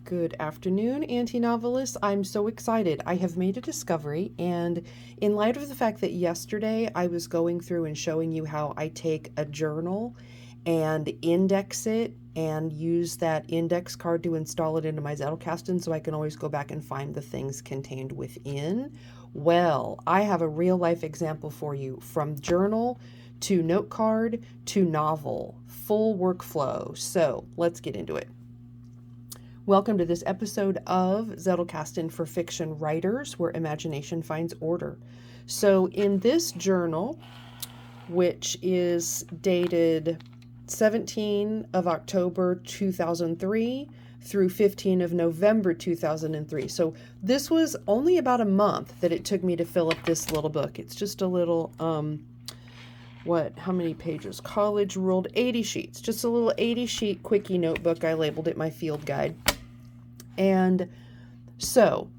Good afternoon, anti-novelists. I'm so excited. I have made a discovery, and in light of the fact that yesterday I was going through and showing you how I take a journal and index it and use that index card to install it into my Zettelkasten so I can always go back and find the things contained within. Well, I have a real life example for you, from journal to note card to novel, full workflow. So let's get into it. Welcome to this episode of Zettelkasten for fiction writers, where imagination finds order. So in this journal, which is dated 17 of October 2003 through 15 of November 2003. So this was only about a month that it took me to fill up this little book. It's just a little, how many pages? College ruled 80 sheets, just a little 80 sheet quickie notebook. I labeled it my field guide. And so,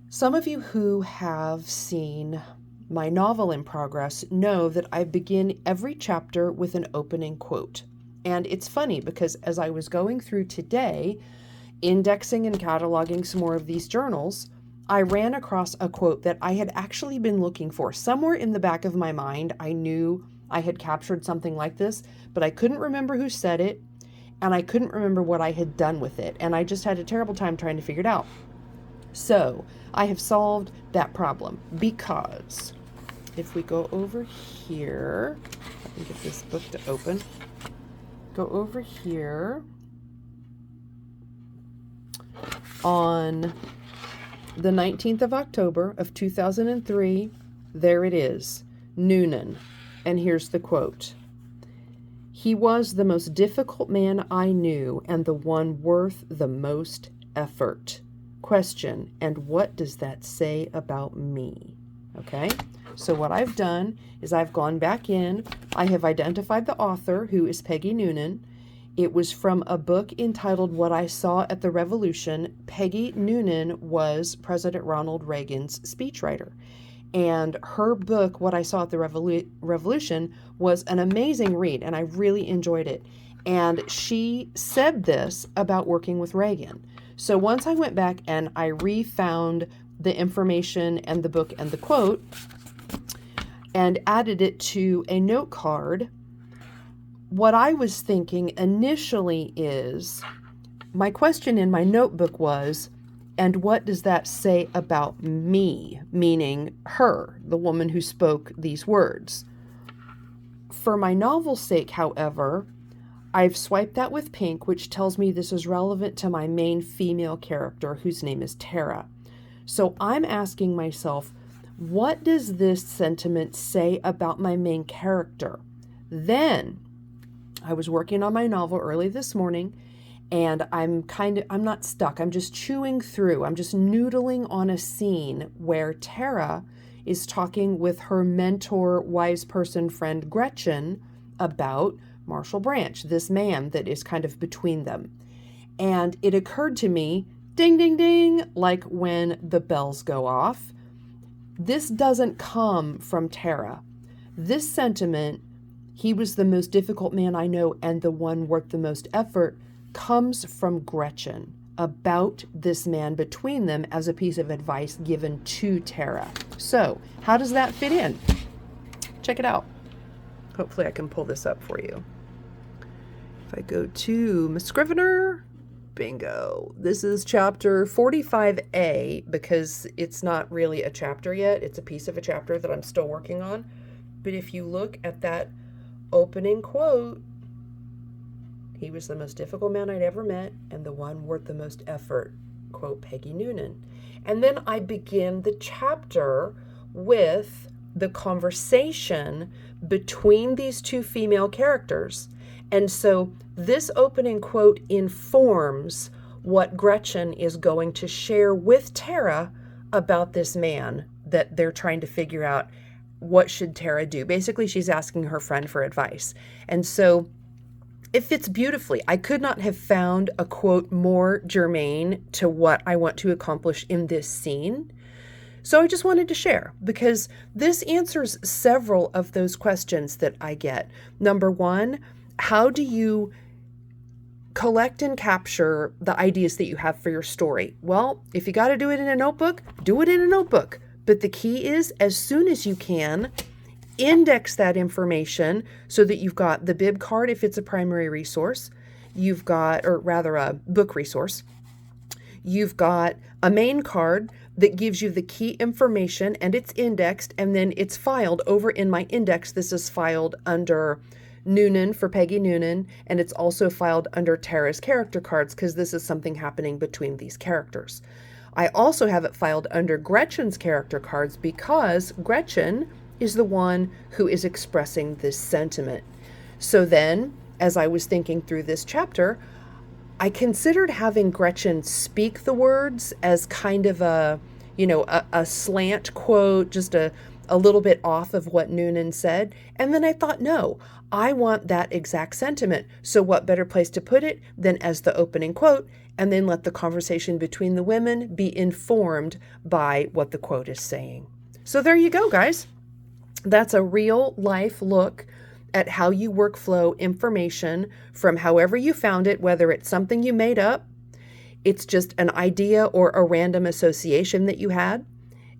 some of you who have seen my novel in progress know that I begin every chapter with an opening quote. And it's funny because as I was going through today, indexing and cataloging some more of these journals, I ran across a quote that I had actually been looking for. Somewhere in the back of my mind, I knew I had captured something like this, but I couldn't remember who said it. And I couldn't remember what I had done with it. And I just had a terrible time trying to figure it out. So I have solved that problem, because if we go over here, let me get this book to open. Go over here on the 19th of October of 2003, there it is, Noonan. And here's the quote. "He was the most difficult man I knew and the one worth the most effort. Question, and what does that say about me?" Okay, so what I've done is I've gone back in. I have identified the author, who is Peggy Noonan. It was from a book entitled What I Saw at the Revolution. Peggy Noonan was President Ronald Reagan's speechwriter. And her book, What I Saw at the Revolution, was an amazing read, and I really enjoyed it. And she said this about working with Reagan. So once I went back and I refound the information and the book and the quote and added it to a note card, what I was thinking initially is, my question in my notebook was, and what does that say about me? Meaning her, the woman who spoke these words. For my novel's sake, however, I've swiped that with pink, which tells me this is relevant to my main female character, whose name is Tara. So I'm asking myself, what does this sentiment say about my main character? Then I was working on my novel early this morning, and I'm not stuck. I'm just chewing through. I'm just noodling on a scene where Tara is talking with her mentor, wise person friend Gretchen about Marshall Branch, this man that is kind of between them. And it occurred to me, ding, ding, ding, like when the bells go off. This doesn't come from Tara. This sentiment, he was the most difficult man I know and the one worth the most effort, comes from Gretchen about this man between them as a piece of advice given to Tara. So how does that fit in? Check it out. Hopefully I can pull this up for you. If I go to my Scrivener, bingo. This is chapter 45A, because it's not really a chapter yet. It's a piece of a chapter that I'm still working on. But if you look at that opening quote, "He was the most difficult man I'd ever met and the one worth the most effort," quote Peggy Noonan. And then I begin the chapter with the conversation between these two female characters. And so this opening quote informs what Gretchen is going to share with Tara about this man that they're trying to figure out, what should Tara do. Basically, she's asking her friend for advice. And so it fits beautifully. I could not have found a quote more germane to what I want to accomplish in this scene. So I just wanted to share, because this answers several of those questions that I get. Number one, how do you collect and capture the ideas that you have for your story. Well, if you got to do it in a notebook, do it in a notebook. But the key is, as soon as you can, index that information so that you've got the bib card if it's a primary resource, you've got, or rather a book resource, you've got a main card that gives you the key information and it's indexed, and then it's filed over in my index. This is filed under Noonan for Peggy Noonan, and it's also filed under Tara's character cards because this is something happening between these characters. I also have it filed under Gretchen's character cards because Gretchen is the one who is expressing this sentiment. So then, as I was thinking through this chapter, I considered having Gretchen speak the words as kind of a slant quote, just a little bit off of what Noonan said. And then I thought, no, I want that exact sentiment. So what better place to put it than as the opening quote, and then let the conversation between the women be informed by what the quote is saying. So there you go, guys. That's a real life look at how you workflow information from however you found it, whether it's something you made up, it's just an idea or a random association that you had,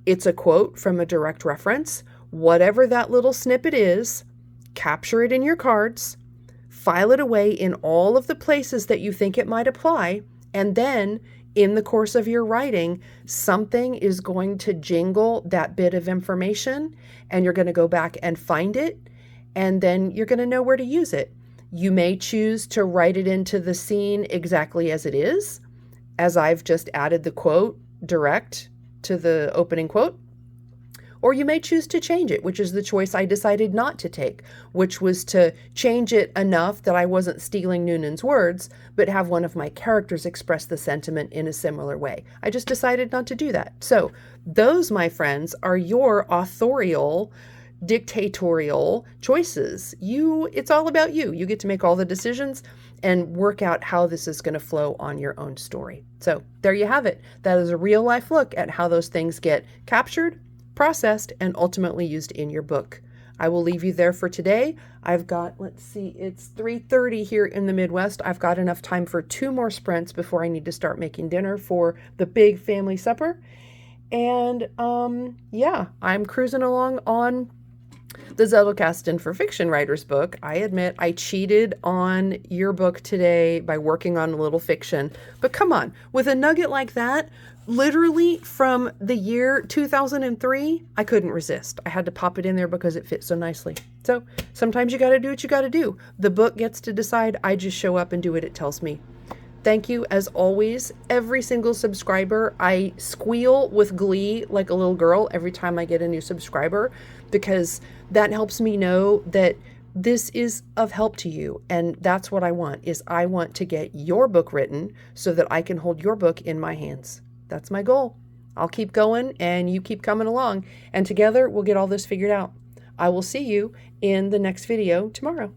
it's a quote from a direct reference, whatever that little snippet is, capture it in your cards, file it away in all of the places that you think it might apply, and then in the course of your writing, something is going to jingle that bit of information, and you're going to go back and find it, and then you're going to know where to use it. You may choose to write it into the scene exactly as it is, as I've just added the quote direct to the opening quote, or you may choose to change it, which is the choice I decided not to take, which was to change it enough that I wasn't stealing Noonan's words, but have one of my characters express the sentiment in a similar way. I just decided not to do that. So those, my friends, are your authorial, dictatorial choices. It's all about you. You get to make all the decisions and work out how this is going to flow on your own story. So there you have it. That is a real life look at how those things get captured, processed, and ultimately used in your book. I will leave you there for today. I've got, it's 3:30 here in the Midwest. I've got enough time for 2 more sprints before I need to start making dinner for the big family supper. And I'm cruising along on the Zettelkasten for Fiction Writers book. I admit I cheated on your book today by working on a little fiction. But come on, with a nugget like that, literally from the year 2003, I couldn't resist. I had to pop it in there because it fits so nicely. So sometimes you got to do what you got to do. The book gets to decide. I just show up and do what it tells me. Thank you, as always, every single subscriber. I squeal with glee like a little girl every time I get a new subscriber, because that helps me know that this is of help to you. And that's what I want, is I want to get your book written so that I can hold your book in my hands. That's my goal. I'll keep going and you keep coming along, and together we'll get all this figured out. I will see you in the next video tomorrow.